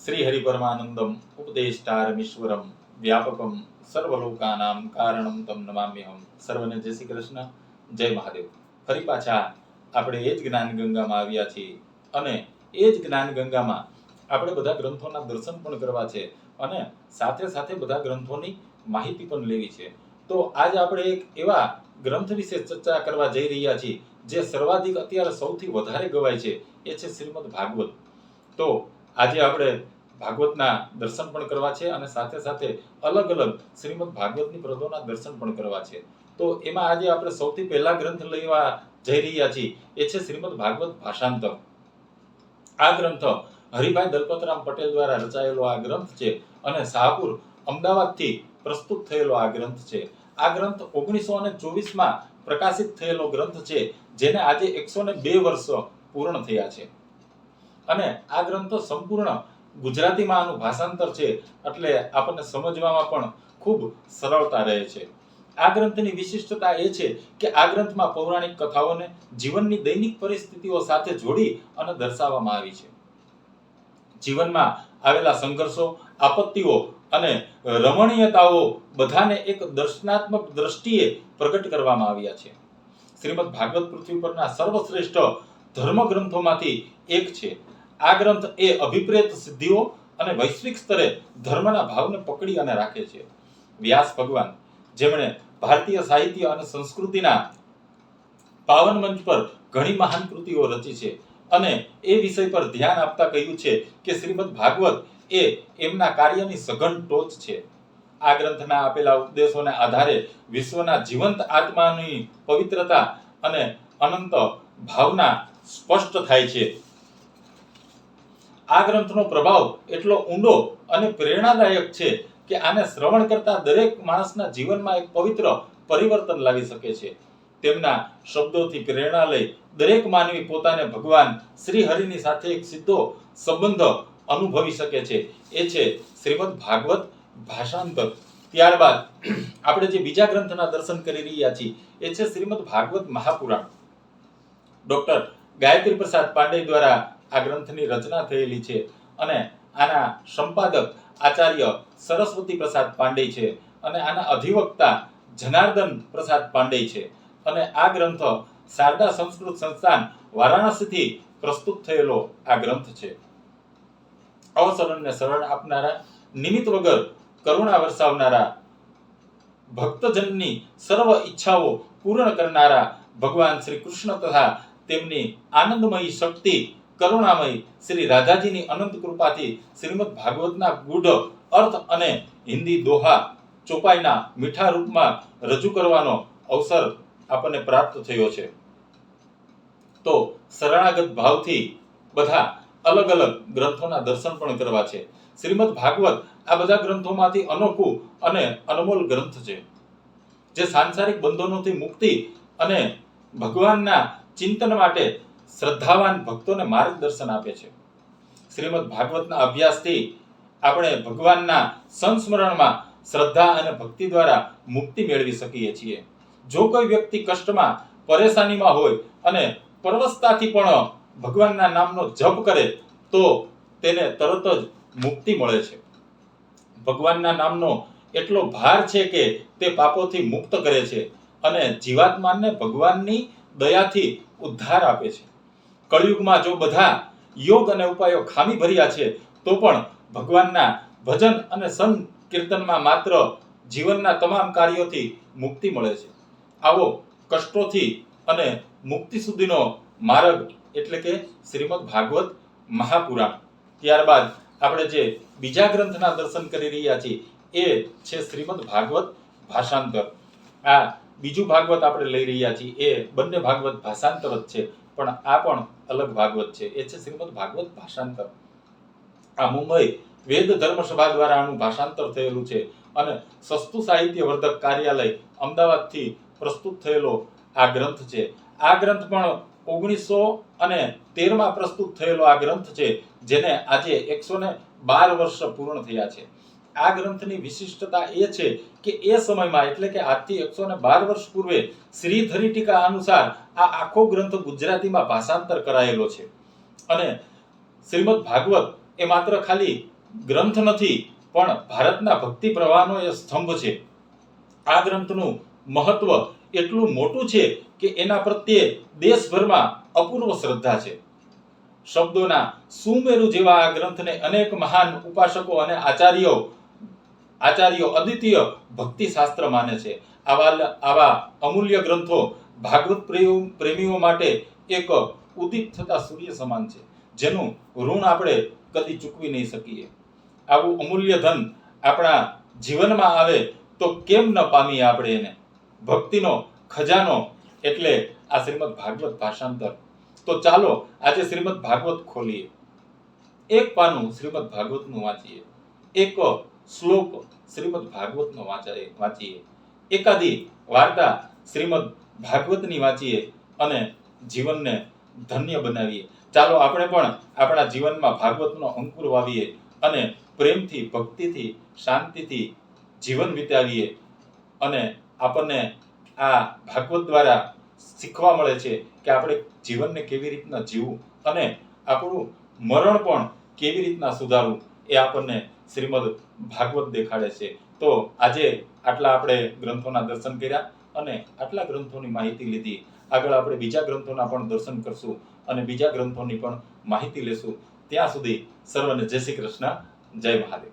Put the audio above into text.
શ્રીહરિ પરમાનંદમ ઉપદેષ્ટારમીશ્વરમ વ્યાપકમ સર્વલોકાનામ કારણમ તમ નમામ્યહમ. સર્વને જય શ્રી કૃષ્ણ, જય મહાદેવ. ફરી પાછા આપણે એ જ જ્ઞાન ગંગામાં આવ્યા છીએ અને એ જ જ્ઞાન ગંગામાં આપણે બધા ગ્રંથોના દર્શન પણ કરવા છે અને સાથે સાથે બધા ગ્રંથોની માહિતી પણ લેવી છે. તો આજ આપણે એક એવા ગ્રંથ વિશે ચર્ચા કરવા જઈ રહ્યા છીએ જે સર્વાધિક અત્યારે સૌથી વધારે ગવાય છે, એ છે શ્રીમદ ભાગવત. તો આજે આપણે ભાગવતના દર્શન પણ કરવા છે અને સાથે સાથે અલગ અલગ શ્રીમદ ભાગવતની પ્રદોના દર્શન પણ કરવા છે. તો એમાં આજે આપણે સૌથી પહેલા ગ્રંથ લેવા જઈ રહ્યા છીએ, એ છે શ્રીમદ ભાગવત ભાષાંતર. આ ગ્રંથ હરિભાઈ દલપતરામ પટેલ દ્વારા રચાયેલો આ ગ્રંથ છે અને શાહપુર અમદાવાદથી પ્રસ્તુત થયેલો આ ગ્રંથ છે. આ ગ્રંથ 1924માં પ્રકાશિત થયેલો ગ્રંથ છે, જેને આજે 102 વર્ષ પૂર્ણ થયા છે. અને આ ગ્રંથ સંપૂર્ણ ગુજરાતીમાં આનું ભાષાંતર છે, એટલે આપણને સમજવામાં પણ ખૂબ સરળતા રહે છે. આ ગ્રંથની વિશિષ્ટતા એ છે કે આ ગ્રંથમાં પૌરાણિક કથાઓને જીવનની દૈનિક પરિસ્થિતિઓ સાથે જોડી અને દર્શાવવામાં આવી છે. જીવનમાં આવેલા સંઘર્ષો, આપત્તિઓ અને રમણીયતાઓ બધાને એક દર્શનાત્મક દ્રષ્ટિએ પ્રગટ કરવામાં આવ્યા છે. શ્રીમદ ભાગવત પૃથ્વી પરના સર્વશ્રેષ્ઠ ધર્મ ગ્રંથોમાંથી એક છે. આ ગ્રંથ એ અભિપ્રેત સિદ્ધિઓ અને વૈશ્વિક સ્તરે ધર્મના ભાવને પકડી અને રાખે છે. વ્યાસ ભગવાન, જેમણે ભારતીય સાહિત્ય અને સંસ્કૃતિના પાવન મંચ પર ઘણી મહાન કૃતિઓ રચી છે અને એ વિષય પર ધ્યાન આપતા કહ્યું છે કે શ્રીમદ ભાગવત એ એમના કાર્યની સઘન ટોચ છે. આ ગ્રંથના આપેલા ઉપદેશોને આધારે વિશ્વના જીવંત આત્માની પવિત્રતા અને અનંત ભાવના સ્પષ્ટ થાય છે. આ ગ્રંથનો પ્રભાવ એટલો ઊંડો અને પ્રેરણાદાયક છે કે આને શ્રવણ કરતા દરેક માણસના જીવનમાં એક પવિત્ર પરિવર્તન લાવી શકે છે. તેમના શબ્દોથી પ્રેરણા લઈ દરેક માનવી પોતાને ભગવાન શ્રી હરિની સાથે એક સીધો સંબંધ અનુભવી શકે છે. એ છે શ્રીમદ ભાગવત ભાષાંતર. ત્યારબાદ આપણે જે બીજા ગ્રંથના દર્શન કરી રહ્યા છીએ, એ છે શ્રીમદ ભાગવત મહાપુરાણ. ડોક્ટર ગાયત્રી પ્રસાદ પાંડે દ્વારા આ ગ્રંથની રચના થયેલી છે અને આના સંપાદક આચાર્ય સરસ્વતી પ્રસાદ પાંડે છે અને આના અધિવક્તા જનાર્દન પ્રસાદ પાંડે છે. અને આ ગ્રંથ શારદા સંસ્કૃત સંસ્થાન વારાણસીથી પ્રસ્તુત થયેલો આ ગ્રંથ છે. અવસરણને શરણ આપનારા, નિમિત્ત વગર કરુણા વરસાવનારા, ભક્તજનની સર્વ ઈચ્છાઓ પૂર્ણ કરનારા ભગવાન શ્રી કૃષ્ણ તથા તેમની આનંદમયી શક્તિ, કરુણામય શ્રી રાધાજીની અનંત કૃપાથી શ્રીમદ ભાગવતના ગૂઢ અર્થ અને હિન્દી દોહા ચોપાઈના મીઠા રૂપમાં રજૂ કરવાનો અવસર આપણને પ્રાપ્ત થયો છે. તો શરણાગત ભાવથી બધા અલગ અલગ ગ્રંથોના દર્શન પણ કરવા છે. શ્રીમદ ભાગવત આ બધા ગ્રંથોમાંથી અનોખું અને અનમોલ ગ્રંથ છે, જે સાંસારિક બંધનોથી મુક્તિ અને ભગવાનના ચિંતન માટે શ્રદ્ધાવાન ભક્તોને માર્ગદર્શન આપે છે. શ્રીમદ ભાગવતના અભ્યાસથી આપણે ભગવાનના સંસ્મરણમાં શ્રદ્ધા અને ભક્તિ દ્વારા મુક્તિ મેળવી શકીએ છીએ. જો કોઈ વ્યક્તિ કષ્ટમાં, પરેશાનીમાં હોય અને પરવશતાથી પણ ભગવાનના નામનો જપ કરે તો તેને તરત જ મુક્તિ મળે છે. ભગવાનના નામનો એટલો ભાર છે કે તે પાપોથી મુક્ત કરે છે અને જીવાત્માને ભગવાનની દયાથી ઉદ્ધાર આપે છે. કળિયુગમાં જો બધા યોગ અને ઉપાયો ખામી ભર્યા છે, તો પણ ભગવાનના ભજન અને સંકીર્તનમાં માત્ર જીવનના તમામ કાર્યોથી મુક્તિ મળે છે. આવો કષ્ટોથી અને મુક્તિ સુધીનો માર્ગ એટલે કે શ્રીમદ ભાગવત મહાપુરાણ. ત્યારબાદ આપણે જે બીજા ગ્રંથના દર્શન કરી રહ્યા છીએ, એ છે શ્રીમદ ભાગવત ભાષાંતર. આ બીજું ભાગવત આપણે લઈ રહ્યા છીએ. એ બંને ભાગવત ભાષાંતર જ છે, પણ આ પણ અલગ ભાગવત છે. એ છે શ્રીમદ ભાગવત ભાષાંતર. આ મુંબઈ વેદ ધર્મ સભા દ્વારા આનું ભાષાંતર થયેલું છે અને સસ્તું સાહિત્ય વર્ધક કાર્યાલય અમદાવાદથી પ્રસ્તુત થયેલો આ ગ્રંથ છે. આ ગ્રંથ પણ 1913માં પ્રસ્તુત થયેલો આ ગ્રંથ છે, જેને આજે 112 વર્ષ પૂર્ણ થયા છે. આ ગ્રંથની વિશિષ્ટતા એ છે કે એ સમયમાં એટલે કે આજથી 112 વર્ષ પૂર્વે શ્રીધરી ટીકા અનુસાર આ આખો ગ્રંથ ગુજરાતીમાં ભાષાંતર કરાયેલો છે અને શ્રીમદ ભાગવત એ માત્ર ખાલી ગ્રંથ નથી, પણ ભારતના ભક્તિ પ્રવાહનો એ સ્તંભ છે. આ ગ્રંથનું મહત્વ એટલું મોટું છે કે એના પ્રત્યે દેશભરમાં અપૂર્વ શ્રદ્ધા છે. શબ્દોના સુમેરુ જેવા આ ગ્રંથને અનેક મહાન ઉપાસકો અને આચાર્યો અદ્વિતીય ભક્તિ શાસ્ત્ર માને છે. આવા અમૂલ્ય ગ્રંથો ભાગવત પ્રેમીઓ માટે એક ઉદિત થતા સૂર્ય સમાન છે, જેનું ઋણ આપણે કદી ચૂકવી નહીં શકીએ. આવું અમૂલ્ય ધન આપણા જીવનમાં આવે તો કેમ ન પામીએ આપણે એને. ભક્તિનો ખજાનો એટલે આ શ્રીમદ ભાગવત ભાષાંતર. તો ચાલો આજે શ્રીમદ ભાગવત ખોલીએ, એક પાનું શ્રીમદ ભાગવતનું વાંચીએ, એક શ્લોક શ્રીમદ ભાગવતનો વાંચીએ, એકાદી વાર્તા શ્રીમદ ભાગવતની વાંચીએ અને જીવનને ધન્ય બનાવીએ. ચાલો આપણે પણ આપણા જીવનમાં ભાગવતનો અંકુર વાવીએ અને પ્રેમથી, ભક્તિથી, શાંતિથી જીવન વિતાવીએ. અને આપણને આ ભાગવત દ્વારા શીખવા મળે છે કે આપણે જીવનને કેવી રીતના જીવવું અને આપણું મરણ પણ કેવી રીતના સુધારવું, એ આપણને શ્રીમદ ભાગવત દેખાડે છે. તો આજે આટલા આપણે ગ્રંથોના દર્શન કર્યા અને આટલા ગ્રંથોની માહિતી લીધી. આગળ આપણે બીજા ગ્રંથોના પણ દર્શન કરશું અને બીજા ગ્રંથોની પણ માહિતી લેશું. ત્યાં સુધી સર્વને જય શ્રી કૃષ્ણ, જય મહાદેવ.